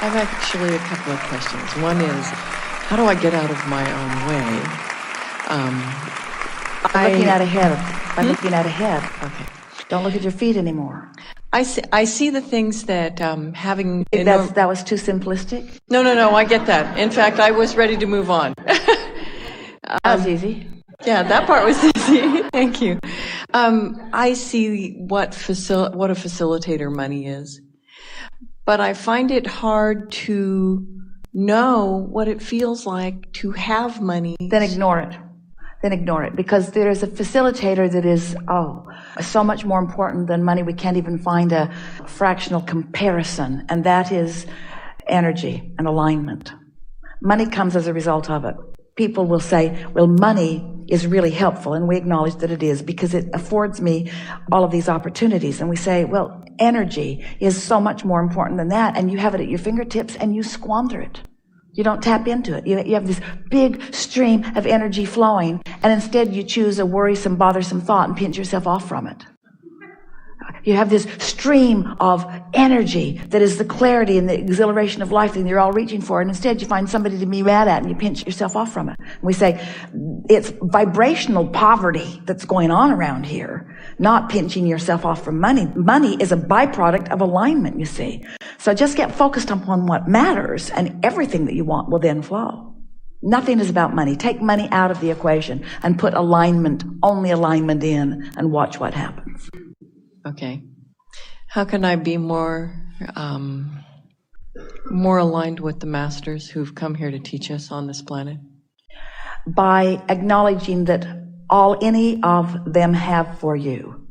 I've actually a couple of questions. One is, how do I get out of my own way? By looking out ahead. By looking out ahead. Okay. Don't look at your feet anymore. I see the things that having... That was too simplistic? No, I get that. In fact, I was ready to move on. That was easy. Yeah, that part was easy. Thank you. I see what a facilitator money is, but I find it hard to know what it feels like to have money. Then ignore it. Because there is a facilitator that is, so much more important than money. We can't even find a fractional comparison, and that is energy and alignment. Money comes as a result of it. People will say, well, money is really helpful, and we acknowledge that it is because it affords me all of these opportunities. And we say, well, energy is so much more important than that, and you have it at your fingertips and you squander it. You don't tap into it. You have this big stream of energy flowing, and instead you choose a worrisome, bothersome thought and pinch yourself off from it. You have this stream of energy that is the clarity and the exhilaration of life that you're all reaching for, and instead you find somebody to be mad at and you pinch yourself off from it. And we say it's vibrational poverty that's going on around here, not pinching yourself off from money. Money is a byproduct of alignment, you see. So just get focused upon what matters, and everything that you want will then flow. Nothing is about money. Take money out of the equation and put only alignment in, and watch what happens. Okay. How can I be more aligned with the masters who've come here to teach us on this planet? By acknowledging that all any of them have for you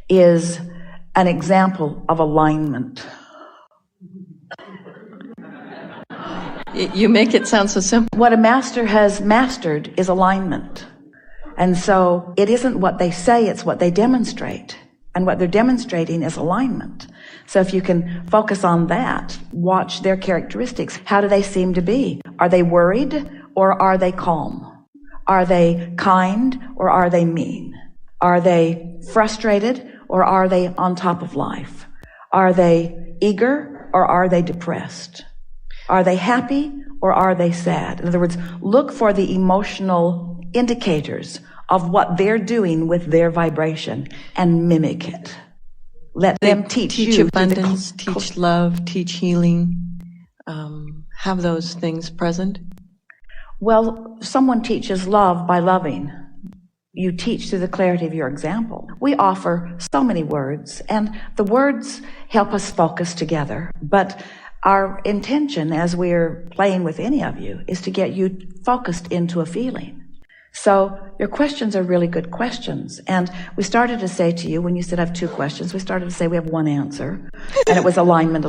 is an example of alignment. You make it sound so simple. What a master has mastered is alignment. And so it isn't what they say, it's what they demonstrate. And what they're demonstrating is alignment. So if you can focus on that, watch their characteristics. How do they seem to be? Are they worried or are they calm? Are they kind or are they mean? Are they frustrated or are they on top of life? Are they eager or are they depressed? Are they happy or are they sad? In other words, look for the emotional indicators of what they're doing with their vibration and mimic it. Let them teach you abundance, teach love, teach healing, have those things present. Well, someone teaches love by loving. You teach through the clarity of your example. We offer so many words, and the words help us focus together. But our intention as we're playing with any of you is to get you focused into a feeling. So your questions are really good questions. And we started to say to you, when you said I have two questions, we started to say we have one answer. And it was alignment,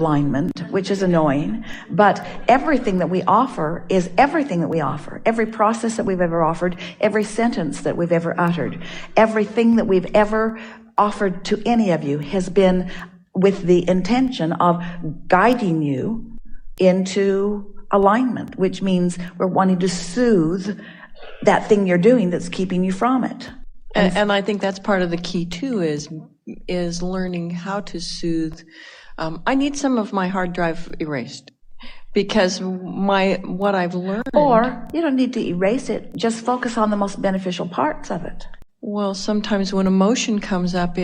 which is annoying. But everything that we offer is everything that we offer. Every process that we've ever offered, every sentence that we've ever uttered, everything that we've ever offered to any of you has been with the intention of guiding you into alignment, which means we're wanting to soothe that thing you're doing that's keeping you from it. And I think that's part of the key too, is learning how to soothe. I need some of my hard drive erased because what I've learned. Or you don't need to erase it. Just focus on the most beneficial parts of it. Well, sometimes when emotion comes up,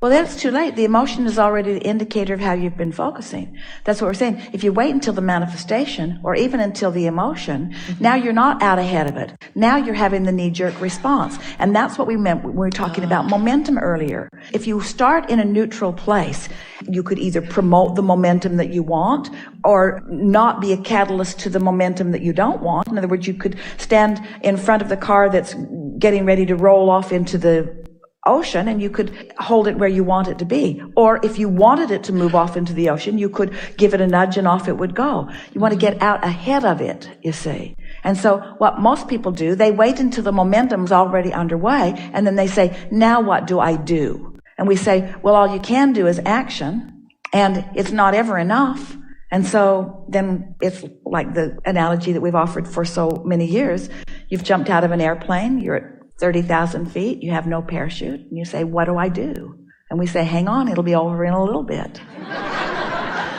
well, that's too late. The emotion is already the indicator of how you've been focusing. That's what we're saying. If you wait until the manifestation or even until the emotion, now you're not out ahead of it. Now you're having the knee-jerk response. And that's what we meant when we were talking about momentum earlier. If you start in a neutral place, you could either promote the momentum that you want or not be a catalyst to the momentum that you don't want. In other words, you could stand in front of the car that's getting ready to roll off into the ocean and you could hold it where you want it to be. Or if you wanted it to move off into the ocean, you could give it a nudge and off it would go. You want to get out ahead of it, you see. And so what most people do, they wait until the momentum's already underway and then they say, now what do I do? And we say, well, all you can do is action, and it's not ever enough. And so then it's like the analogy that we've offered for so many years. You've jumped out of an airplane, you're at 30,000 feet, you have no parachute, and you say, what do I do? And we say, hang on, it'll be over in a little bit.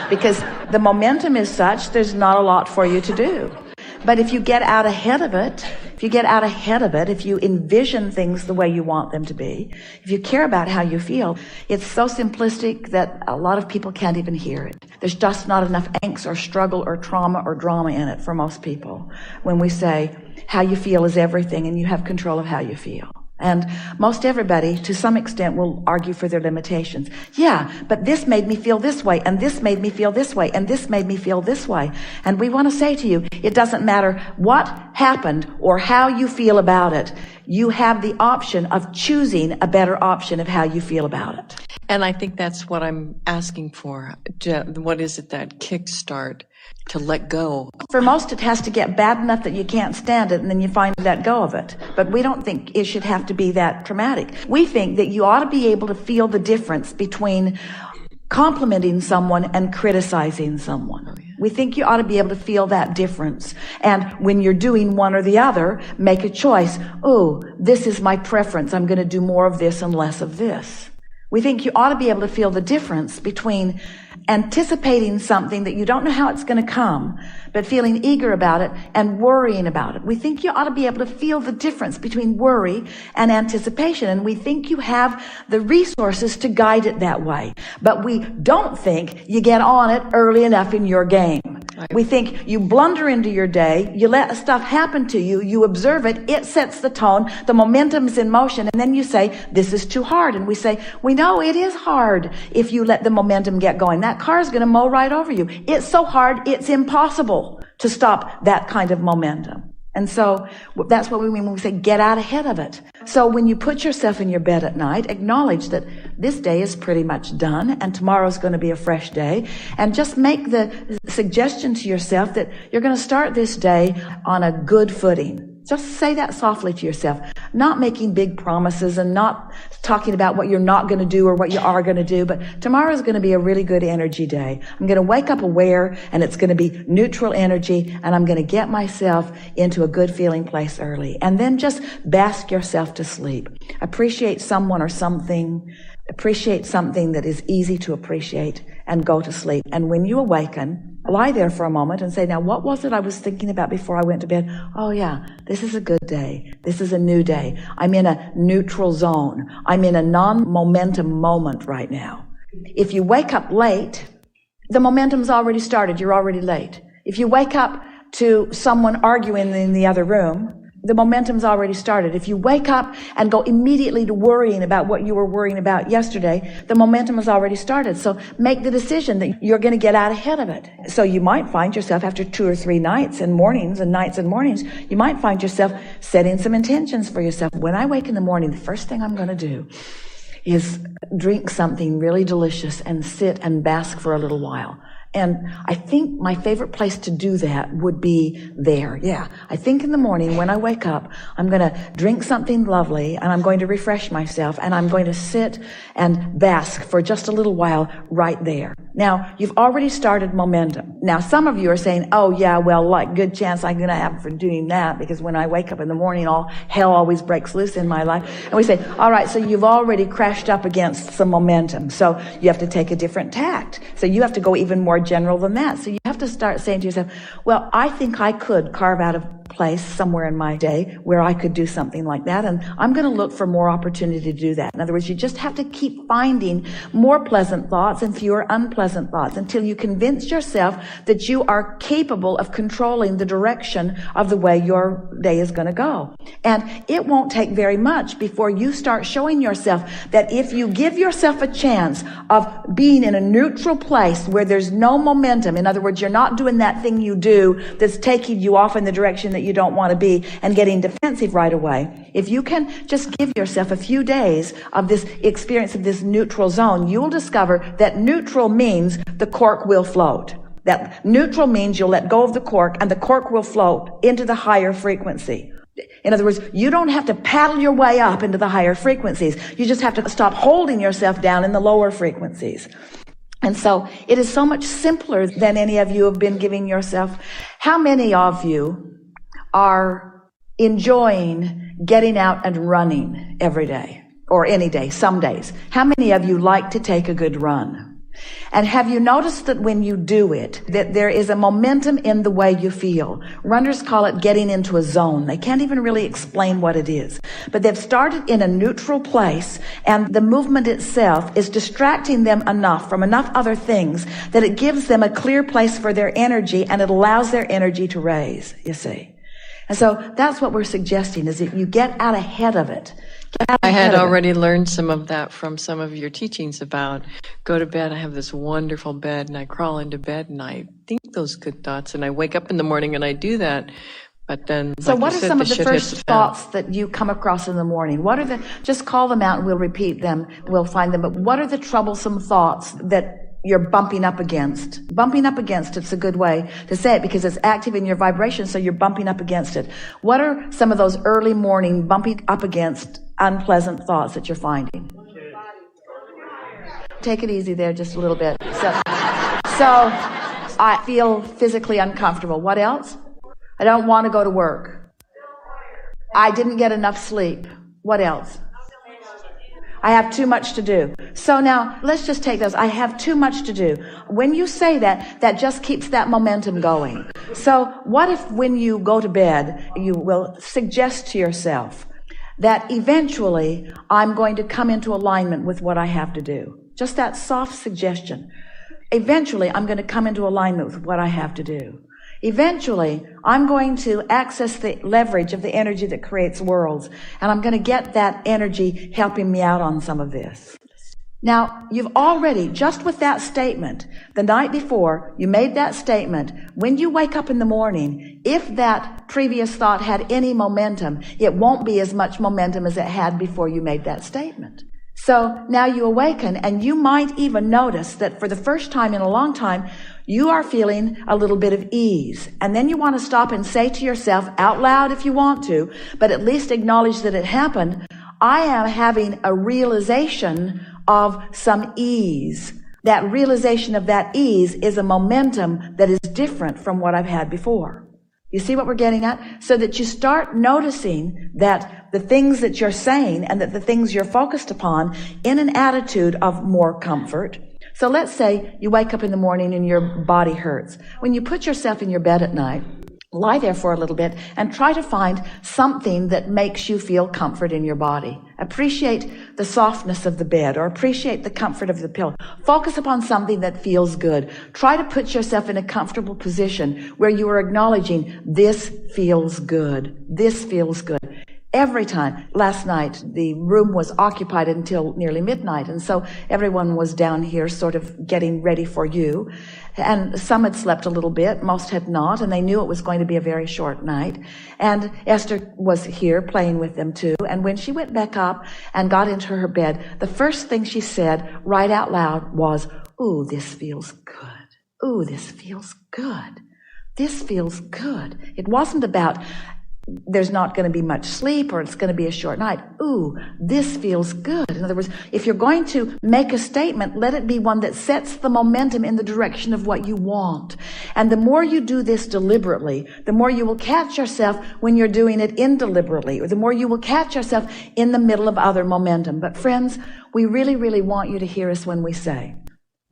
because the momentum is such, there's not a lot for you to do. But if you get out ahead of it, if you envision things the way you want them to be, if you care about how you feel, it's so simplistic that a lot of people can't even hear it. There's just not enough angst or struggle or trauma or drama in it for most people when we say how you feel is everything and you have control of how you feel. And most everybody, to some extent, will argue for their limitations. Yeah, but this made me feel this way, and this made me feel this way, and this made me feel this way. And we want to say to you, it doesn't matter what happened or how you feel about it. You have the option of choosing a better option of how you feel about it. And I think that's what I'm asking for. What is it, that kickstart to let go? For most, it has to get bad enough that you can't stand it, and then you finally let go of it. But we don't think it should have to be that traumatic. We think that you ought to be able to feel the difference between complimenting someone and criticizing someone. We think you ought to be able to feel that difference. And when you're doing one or the other, make a choice. Oh, this is my preference. I'm going to do more of this and less of this. We think you ought to be able to feel the difference between anticipating something that you don't know how it's going to come, but feeling eager about it and worrying about it. We think you ought to be able to feel the difference between worry and anticipation, and we think you have the resources to guide it that way. But we don't think you get on it early enough in your game. We think you blunder into your day, you let stuff happen to you, you observe it, it sets the tone, the momentum's in motion, and then you say, this is too hard. And we say, we know it is hard if you let the momentum get going. That car's going to mow right over you. It's so hard, it's impossible to stop that kind of momentum. And so that's what we mean when we say get out ahead of it. So when you put yourself in your bed at night, acknowledge that this day is pretty much done and tomorrow's going to be a fresh day. And just make the suggestion to yourself that you're going to start this day on a good footing. Just say that softly to yourself, not making big promises and not talking about what you're not going to do or what you are going to do, but tomorrow is going to be a really good energy day. I'm going to wake up aware, and it's going to be neutral energy, and I'm going to get myself into a good feeling place early. And then just bask yourself to sleep. Appreciate someone or something. Appreciate something that is easy to appreciate and go to sleep. And when you awaken, lie there for a moment and say, now what was it I was thinking about before I went to bed? Oh yeah, this is a good day. This is a new day. I'm in a neutral zone. I'm in a non-momentum moment right now. If you wake up late, the momentum's already started. You're already late. If you wake up to someone arguing in the other room, the momentum's already started. If you wake up and go immediately to worrying about what you were worrying about yesterday, the momentum has already started. So make the decision that you're going to get out ahead of it. So you might find yourself after 2 or 3 nights and mornings, you might find yourself setting some intentions for yourself. When I wake in the morning, the first thing I'm going to do is drink something really delicious and sit and bask for a little while. And I think my favorite place to do that would be there. Yeah. I think in the morning when I wake up, I'm going to drink something lovely and I'm going to refresh myself and I'm going to sit and bask for just a little while right there. Now, you've already started momentum. Now, some of you are saying, oh yeah, well, like good chance I'm going to have for doing that because when I wake up in the morning, all hell always breaks loose in my life. And we say, all right, so you've already crashed up against some momentum. So you have to take a different tact. So you have to go even more general than that. So you have to start saying to yourself, well, I think I could carve out a place somewhere in my day where I could do something like that, and I'm going to look for more opportunity to do that. In other words, you just have to keep finding more pleasant thoughts and fewer unpleasant thoughts until you convince yourself that you are capable of controlling the direction of the way your day is going to go. And it won't take very much before you start showing yourself that if you give yourself a chance of being in a neutral place where there's no momentum, in other words, you're not doing that thing you do that's taking you off in the direction that you don't want to be and getting defensive right away. If you can just give yourself a few days of this experience of this neutral zone, you'll discover that neutral means the cork will float. That neutral means you'll let go of the cork and the cork will float into the higher frequency. In other words, you don't have to paddle your way up into the higher frequencies. You just have to stop holding yourself down in the lower frequencies. And so it is so much simpler than any of you have been giving yourself. How many of you are enjoying getting out and running every day or any day, some days? How many of you like to take a good run? And have you noticed that when you do it, that there is a momentum in the way you feel? Runners call it getting into a zone. They can't even really explain what it is. But they've started in a neutral place, and the movement itself is distracting them enough from enough other things that it gives them a clear place for their energy, and it allows their energy to raise, you see. And so that's what we're suggesting, is that you get out ahead of it. I had already learned some of that from some of your teachings about go to bed. I have this wonderful bed, and I crawl into bed and I think those good thoughts, and I wake up in the morning and I do that. But then, so like what you are said, some of the shit first hits the fan. thoughts that you come across in the morning? What are just call them out and we'll repeat them. We'll find them. But what are the troublesome thoughts that you're bumping up against? Bumping up against, it's a good way to say it because it's active in your vibration, so you're bumping up against it. What are some of those early morning bumping up against unpleasant thoughts that you're finding? Take it easy there just a little bit. So I feel physically uncomfortable. What else? I don't want to go to work. I didn't get enough sleep. What else? I have too much to do. So now, let's just take those. I have too much to do. When you say that, that just keeps that momentum going. So what if when you go to bed, you will suggest to yourself that eventually I'm going to come into alignment with what I have to do? Just that soft suggestion. Eventually, I'm going to come into alignment with what I have to do. Eventually, I'm going to access the leverage of the energy that creates worlds, and I'm going to get that energy helping me out on some of this. Now, you've already, just with that statement, the night before you made that statement, when you wake up in the morning, if that previous thought had any momentum, it won't be as much momentum as it had before you made that statement. So now you awaken, and you might even notice that for the first time in a long time, you are feeling a little bit of ease. And then you want to stop and say to yourself out loud if you want to, but at least acknowledge that it happened. I am having a realization of some ease. That realization of that ease is a momentum that is different from what I've had before. You see what we're getting at? So that you start noticing that the things that you're saying and that the things you're focused upon in an attitude of more comfort. So let's say you wake up in the morning and your body hurts. When you put yourself in your bed at night, lie there for a little bit and try to find something that makes you feel comfort in your body. Appreciate the softness of the bed or appreciate the comfort of the pillow. Focus upon something that feels good. Try to put yourself in a comfortable position where you are acknowledging this feels good. This feels good. Every time. Last night, the room was occupied until nearly midnight, and so everyone was down here sort of getting ready for you. And some had slept a little bit, most had not, and they knew it was going to be a very short night. And Esther was here playing with them too, and when she went back up and got into her bed, the first thing she said right out loud was, "Ooh, this feels good. Ooh, this feels good. This feels good." It wasn't about there's not going to be much sleep or it's going to be a short night. Ooh, this feels good. In other words, if you're going to make a statement, let it be one that sets the momentum in the direction of what you want. And the more you do this deliberately, the more you will catch yourself when you're doing it indeliberately, or the more you will catch yourself in the middle of other momentum. But friends, we really, really want you to hear us when we say,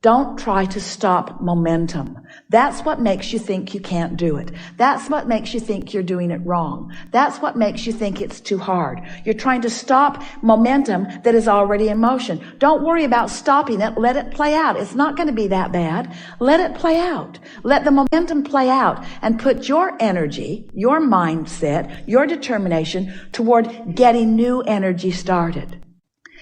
don't try to stop momentum. That's what makes you think you can't do it. That's what makes you think you're doing it wrong. That's what makes you think it's too hard. You're trying to stop momentum that is already in motion. Don't worry about stopping it. Let it play out. It's not going to be that bad. Let it play out. Let the momentum play out and put your energy, your mindset, your determination toward getting new energy started.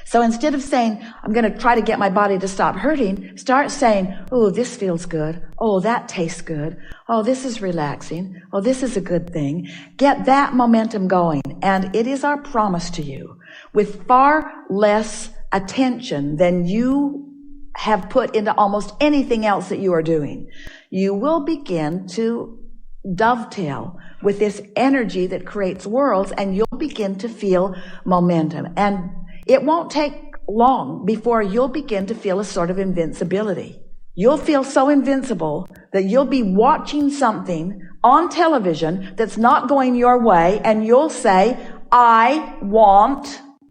So instead of saying, I'm going to try to get my body to stop hurting, start saying, oh, this feels good. Oh, that tastes good. Oh, this is relaxing. Oh, this is a good thing. Get that momentum going. And it is our promise to you, with far less attention than you have put into almost anything else that you are doing, you will begin to dovetail with this energy that creates worlds, and you'll begin to feel momentum. And it won't take long before you'll begin to feel a sort of invincibility. You'll feel so invincible that you'll be watching something on television that's not going your way, and you'll say, I want